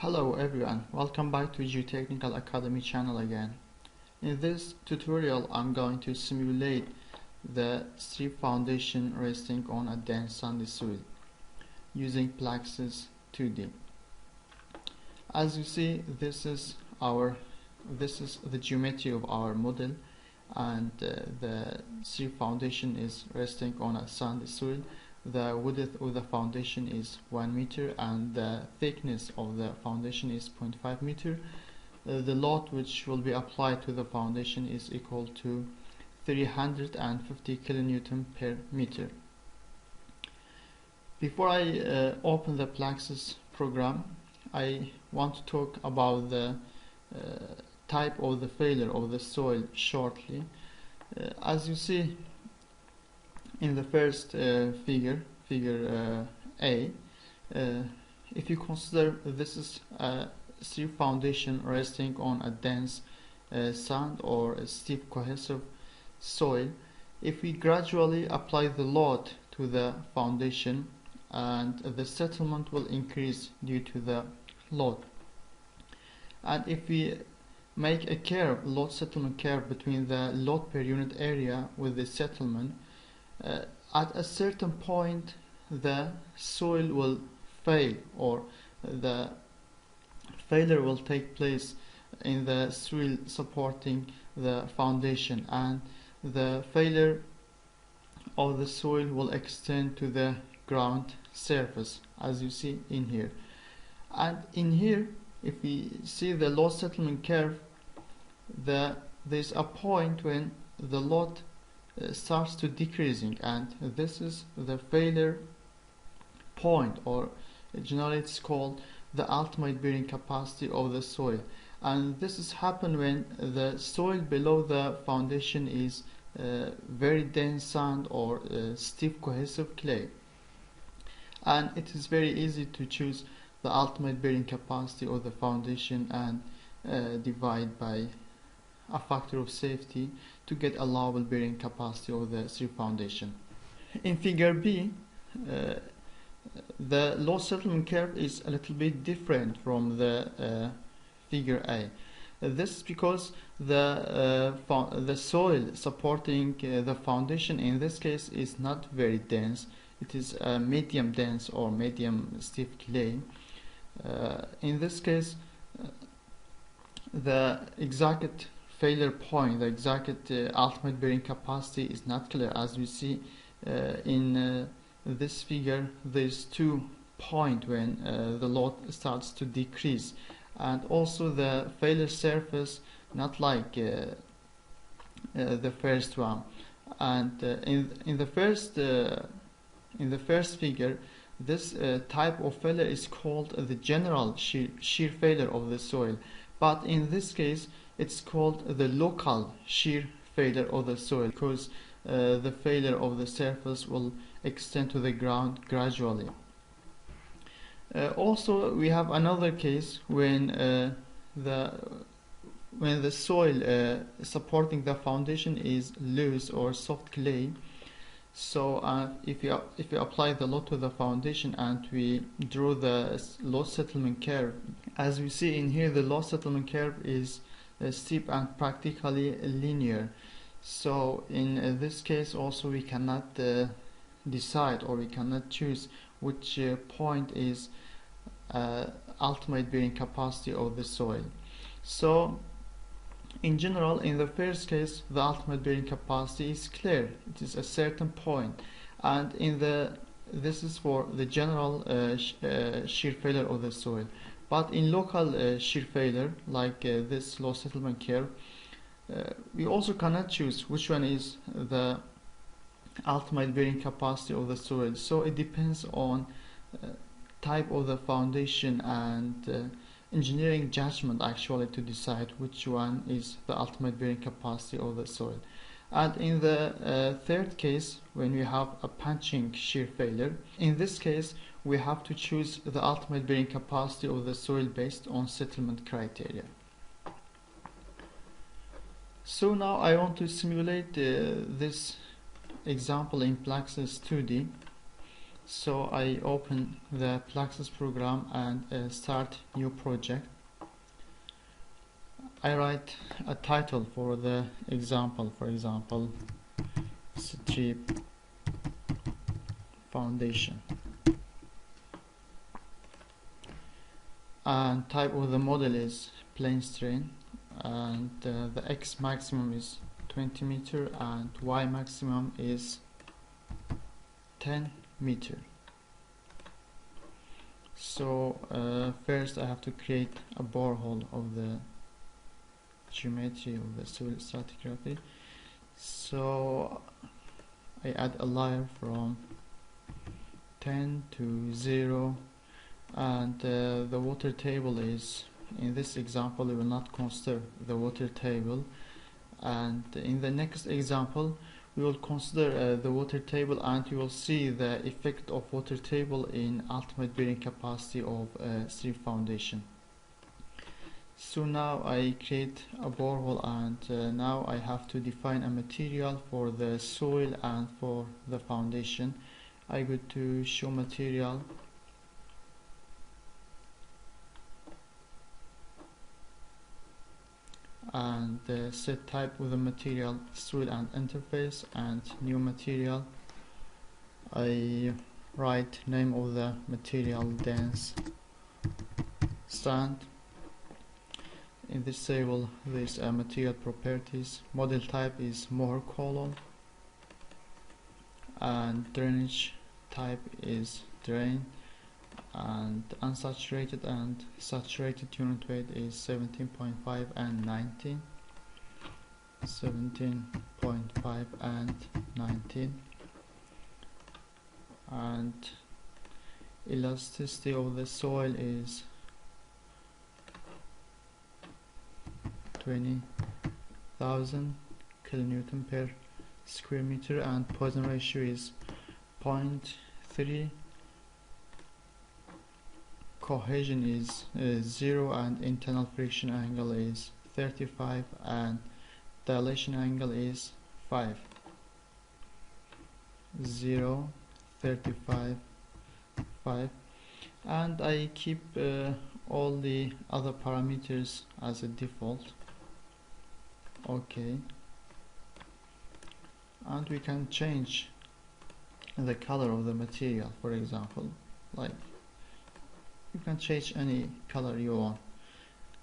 Hello everyone, welcome back to Geotechnical Academy channel again. In this tutorial I'm going to simulate the strip foundation resting on a dense sandy soil using Plaxis 2D. As you see, this is the geometry of our model, and the strip foundation is resting on a sandy soil. The width of the foundation is 1 meter and the thickness of the foundation is 0.5 meter. The load which will be applied to the foundation is equal to 350 kilonewton per meter. Before I open the Plaxis program, I want to talk about the type of the failure of the soil shortly. As you see in the first figure A, if you consider this is a strip foundation resting on a dense sand or a stiff cohesive soil, if we gradually apply the load to the foundation, and the settlement will increase due to the load, and if we make a curve, load settlement curve between the load per unit area with the settlement, at a certain point the soil will fail, or the failure will take place in the soil supporting the foundation, and the failure of the soil will extend to the ground surface, as you see in here. And in here, if we see the load settlement curve, there's a point when the load starts to decreasing, and this is the failure point, or generally it's called the ultimate bearing capacity of the soil. And this is happen when the soil below the foundation is very dense sand or stiff cohesive clay, and it is very easy to choose the ultimate bearing capacity of the foundation and divide by a factor of safety to get allowable bearing capacity of the strip foundation. In figure B, the load settlement curve is a little bit different from the figure A. This is because the soil supporting the foundation in this case is not very dense. It is a medium dense or medium stiff clay. In this case, the exact failure point, the exact ultimate bearing capacity is not clear. As we see in this figure, there's 2 points when the load starts to decrease, and also the failure surface not like the first one. And in the first figure, this type of failure is called the general shear failure of the soil, but in this case it's called the local shear failure of the soil, because the failure of the surface will extend to the ground gradually. Also, we have another case when the soil supporting the foundation is loose or soft clay. So if you apply the load to the foundation and we draw the load settlement curve, as we see in here, the load settlement curve is steep and practically linear. So in this case also we cannot decide, or we cannot choose which point is ultimate bearing capacity of the soil. So in general, in the first case, the ultimate bearing capacity is clear. It is a certain point, and this is for the general shear failure of the soil. But in local shear failure, like this load settlement curve, we also cannot choose which one is the ultimate bearing capacity of the soil. So it depends on type of the foundation and engineering judgment actually to decide which one is the ultimate bearing capacity of the soil. And in the third case, when we have a punching shear failure, in this case we have to choose the ultimate bearing capacity of the soil based on settlement criteria. So now I want to simulate this example in Plaxis 2D. So I open the Plaxis program and start new project. I write a title for the example, for example, strip foundation, and type of the model is plane strain, and the x maximum is 20 meter and y maximum is 10 meter. So first I have to create a borehole of the geometry of the civil stratigraphy. So I add a layer from 10 to 0, and the water table is, in this example we will not consider the water table, and in the next example we will consider the water table, and you will see the effect of water table in ultimate bearing capacity of strip foundation. So now I create a borehole, and now I have to define a material for the soil and for the foundation. I go to show material, and set type of the material soil and interface, and new material. I write name of the material dense sand. In this table there is material properties. Model type is Mohr column, and drainage type is drain, and unsaturated and saturated unit weight is 17.5 and 19. 17.5 and 19. And elasticity of the soil is 20,000 kilonewton per square meter, and Poisson ratio is 0.3. Cohesion is 0, and internal friction angle is 35, and dilation angle is 5. 0, 35, 5, and I keep all the other parameters as a default. Okay, and we can change the color of the material, for example, like you can change any color you want.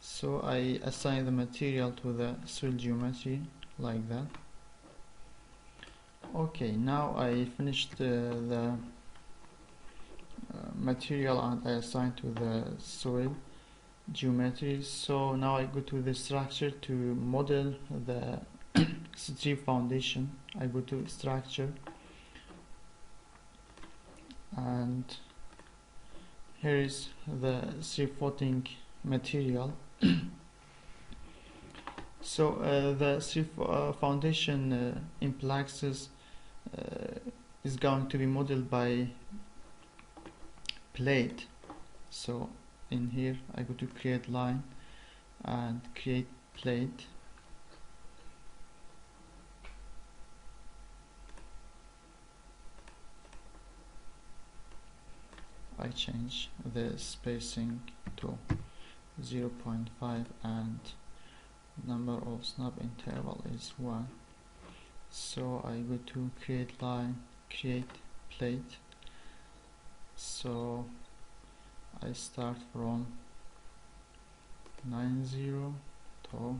So I assign the material to the soil geometry like that. Okay, now I finished the material, and I assign to the soil geometry. So now I go to the structure to model the strip foundation. I go to structure, and here is the strip footing material. So the strip foundation in Plaxis is going to be modeled by plate. So in here I go to create line and create plate. I change the spacing to 0.5 and number of snap interval is 1. So I go to create line, create plate. So I start from 90 to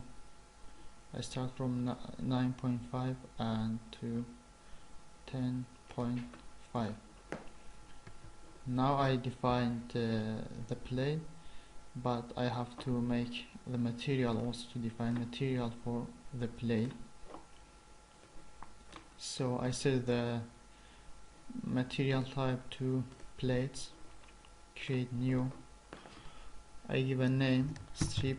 I start from 9.5 and to 10.5. Now I defined the plate, but I have to make the material also to define material for the plate. So I set the material type to plates, create new, I give a name strip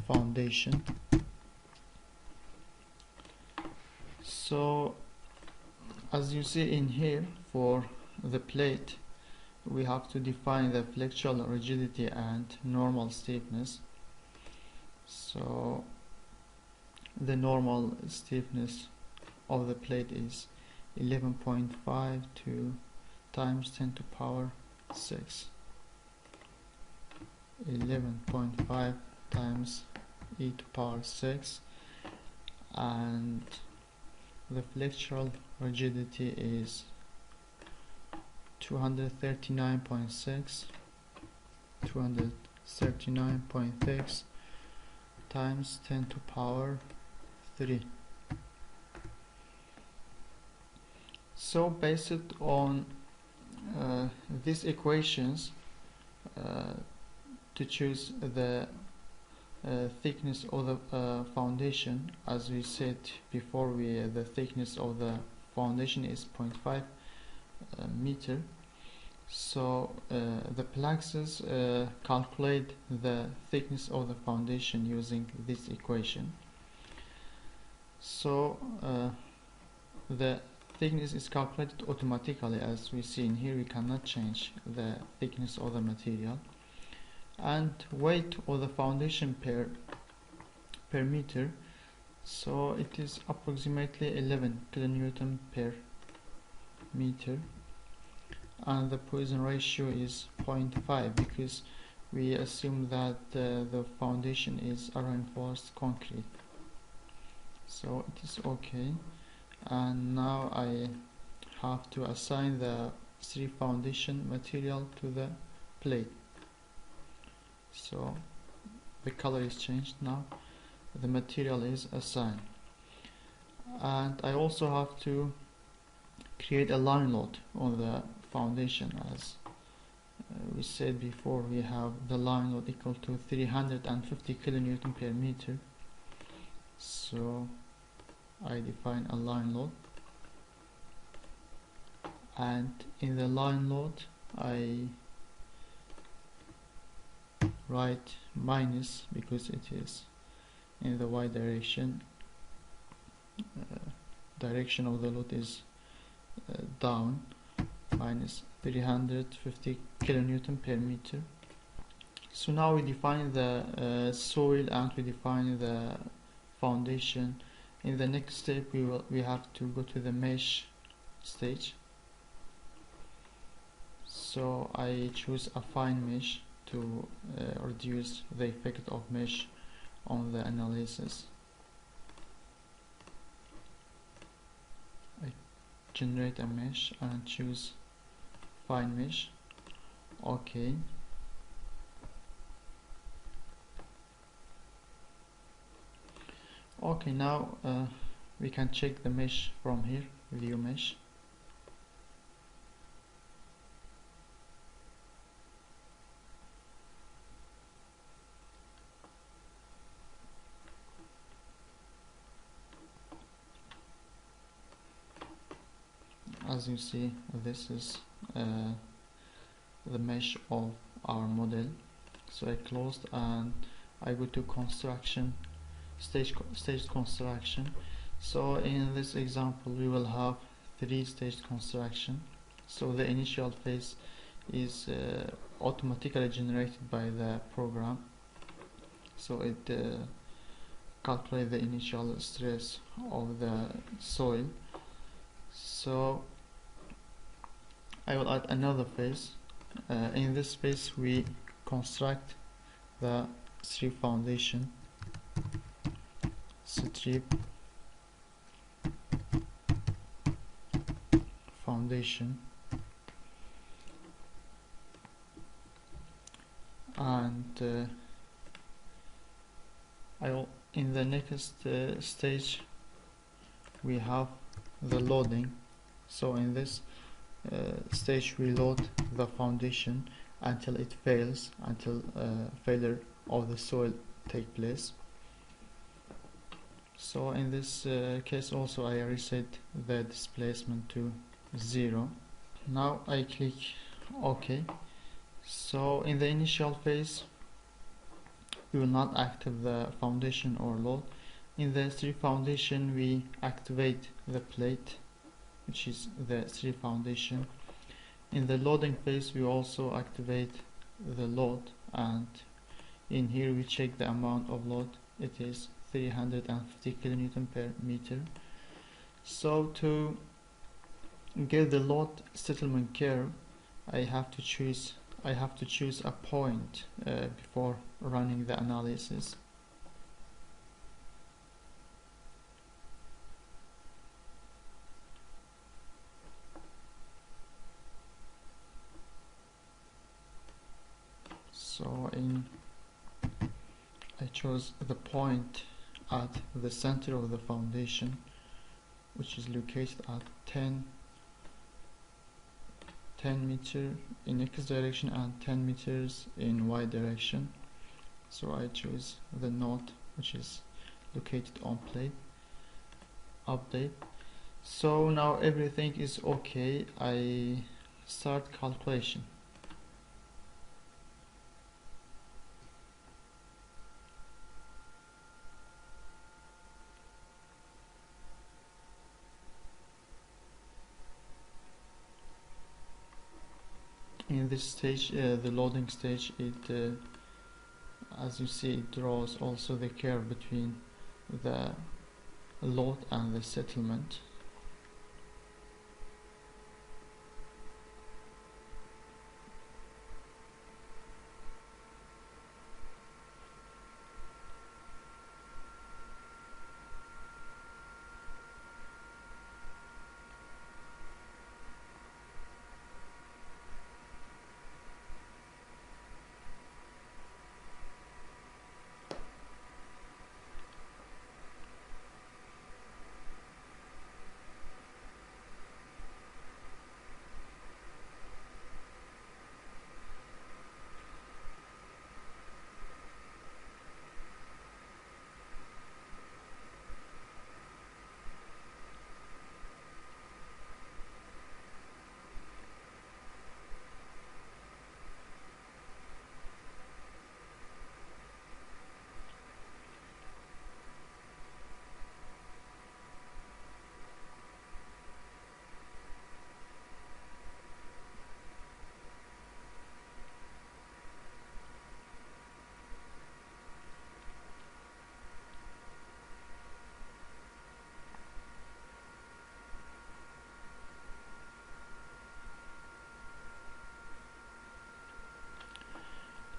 foundation. So as you see in here, for the plate we have to define the flexural rigidity and normal stiffness. So the normal stiffness of the plate is 11.5 to times 10 to power 6. 11.5 times e to power 6, and the flexural rigidity is 239.6 times 10 to power 3. So based on these equations, to choose the thickness of the foundation, as we said before, the thickness of the foundation is 0.5 meter. So the Plaxis calculate the thickness of the foundation using this equation. So the thickness is calculated automatically, as we see in here. We cannot change the thickness of the material. And weight of the foundation per meter, so it is approximately 11 kilonewton per meter, and the Poisson ratio is 0.5 because we assume that the foundation is a reinforced concrete. So it is okay. And now I have to assign the 3 foundation material to the plate. So the color is changed now, the material is assigned. And I also have to create a line load on the foundation. As we said before, we have the line load equal to 350 kilonewton per meter. So I define a line load, and in the line load I write minus because it is in the y direction. Direction of the load is down, minus 350 kilonewton per meter. So now we define the soil and we define the foundation. In the next step we have to go to the mesh stage. So I choose a fine mesh to reduce the effect of mesh on the analysis. I generate a mesh and choose fine mesh. Okay. Okay, now we can check the mesh from here, view mesh. As you see, this is the mesh of our model. So I closed and I go to construction, stage construction. So in this example we will have 3-stage construction. So the initial phase is automatically generated by the program. So it calculates the initial stress of the soil. So I will add another phase. In this phase we construct the strip foundation, strip foundation, and in the next stage we have the loading. So in this stage we load the foundation until it fails, until failure of the soil take place. So in this case also I reset the displacement to 0. Now I click OK. So in the initial phase we will not activate the foundation or load. In the strip foundation we activate the plate, which is the strip foundation. In the loading phase we also activate the load, and in here we check the amount of load. It is 350 kilonewton per meter. So to get the load settlement curve, I have to choose a point before running the analysis. So I chose the point at the center of the foundation, which is located at 10 meters in X direction and 10 meters in Y direction. So I choose the node which is located on plate. Update. So now everything is okay. I start calculation. In this stage, the loading stage, it as you see, it draws also the curve between the load and the settlement.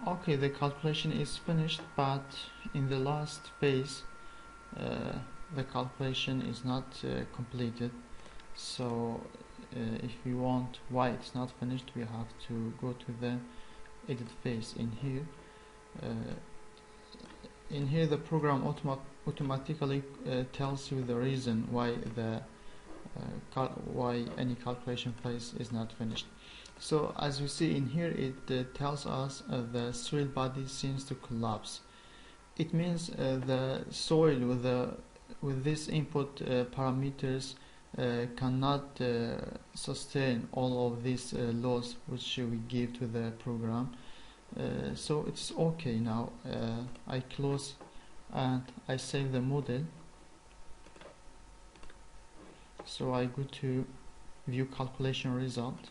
Okay, the calculation is finished, but in the last phase the calculation is not completed. So if we want why it's not finished, we have to go to the edit phase. In here the program automatically tells you the reason why why any calculation phase is not finished. So as you see in here, it tells us the soil body seems to collapse. It means the soil with these input parameters cannot sustain all of these loads which we give to the program. So it's okay now. I close and I save the model. So I go to view calculation result.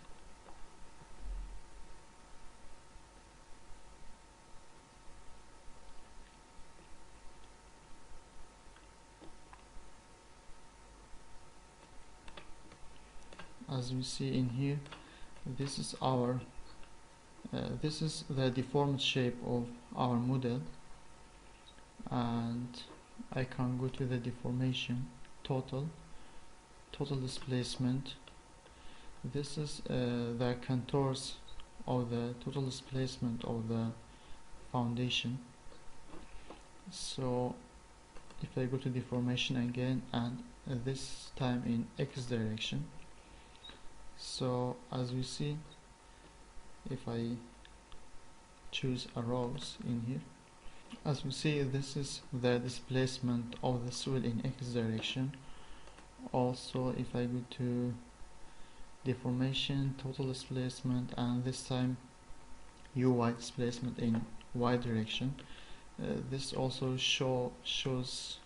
As we see in here, this is our this is the deformed shape of our model, and I can go to the deformation total displacement. This is the contours of the total displacement of the foundation. So if I go to deformation again, and this time in X direction, so as we see, if I choose arrows in here, as we see, this is the displacement of the soil in X direction. Also, if I go to deformation, total displacement, and this time UY displacement in Y direction, this also shows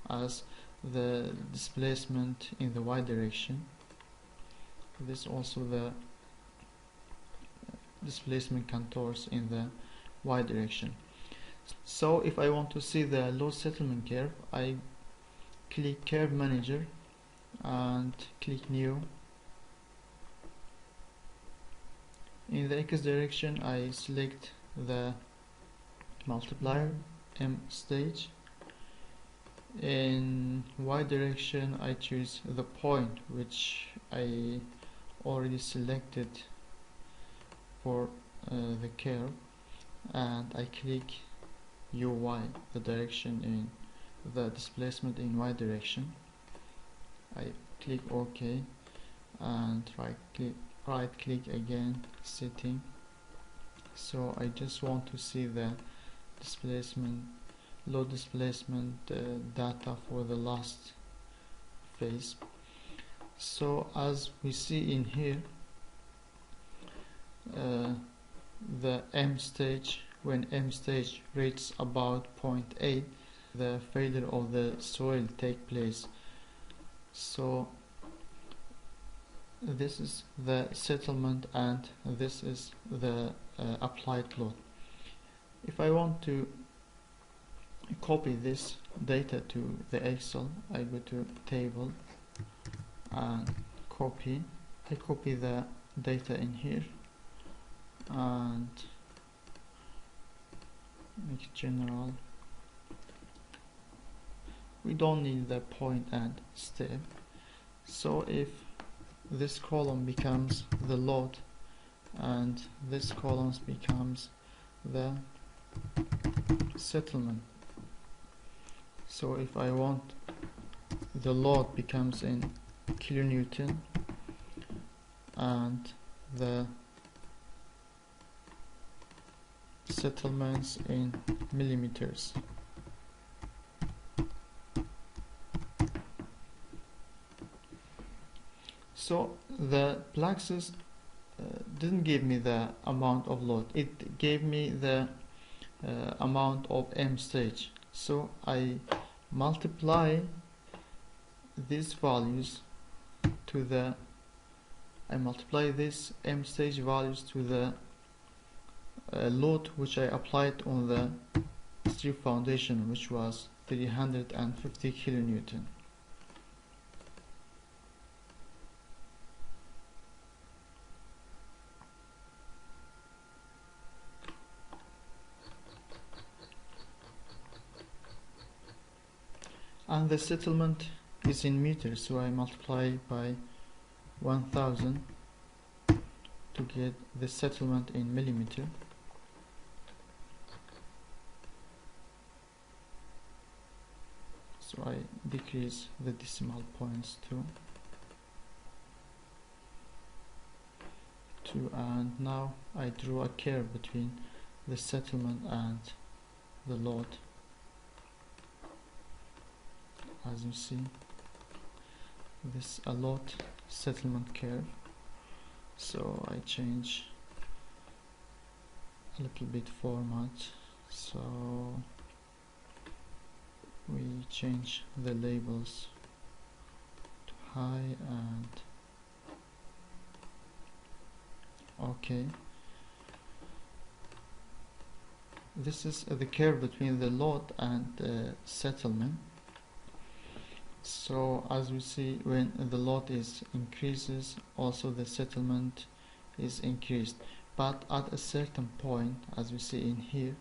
us the displacement in the Y direction. This also the displacement contours in the Y direction. So if I want to see the load settlement curve, I click curve manager and click new, In the x direction I select the multiplier m stage. In y direction I choose the point which I already selected for the curve, and I click uy, the direction in the displacement in y direction. I click OK and right click again, setting. So I just want to see the displacement, load displacement data for the last phase. So as we see in here, the M stage, when M stage reaches about 0.8, the failure of the soil take place. So this is the settlement and this is the applied load. If I want to copy this data to the Excel, I go to table and copy. I copy the data in here and make it general. We don't need the point and step. So if this column becomes the load and this column becomes the settlement. So if I want the load becomes in kilonewton and the settlements in millimeters. So the Plaxis didn't give me the amount of load, it gave me the amount of M stage. So I multiply these values to the, I multiply this M stage values to the load which I applied on the strip foundation, which was 350 kilonewton. And the settlement is in meters, so I multiply by 1000 to get the settlement in millimeter. So I decrease the decimal points to 2, and now I draw a curve between the settlement and the load. As you see, this a load settlement curve. So I change a little bit format, so we change the labels to high and OK. This is the curve between the load and settlement. So as we see, when the load is increases, also the settlement is increased, but at a certain point, as we see in here,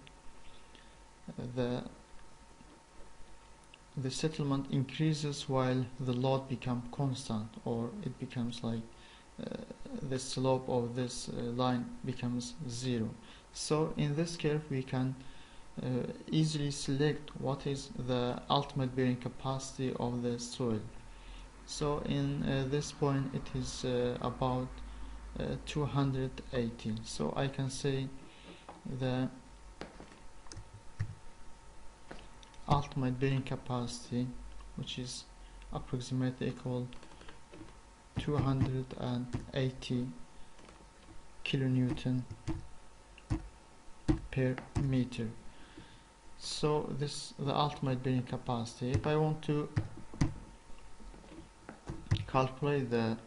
the settlement increases while the load becomes constant, or it becomes like the slope of this line becomes 0. So in this curve we can easily select what is the ultimate bearing capacity of the soil. So in this point it is about 280. So I can say the ultimate bearing capacity, which is approximately equal 280 kilonewton per meter. So this is the ultimate bearing capacity. If I want to calculate the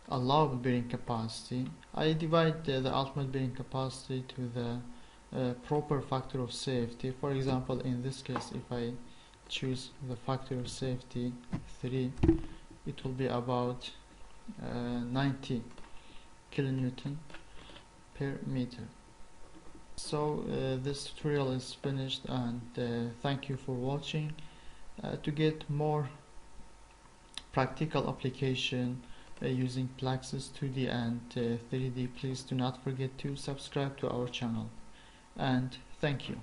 allowable bearing capacity, I divide the ultimate bearing capacity to the proper factor of safety. For example, in this case, if I choose the factor of safety 3, it will be about 90 kilonewton. per meter. So this tutorial is finished, and thank you for watching. To get more practical application using Plaxis 2D and 3D, please do not forget to subscribe to our channel, and thank you.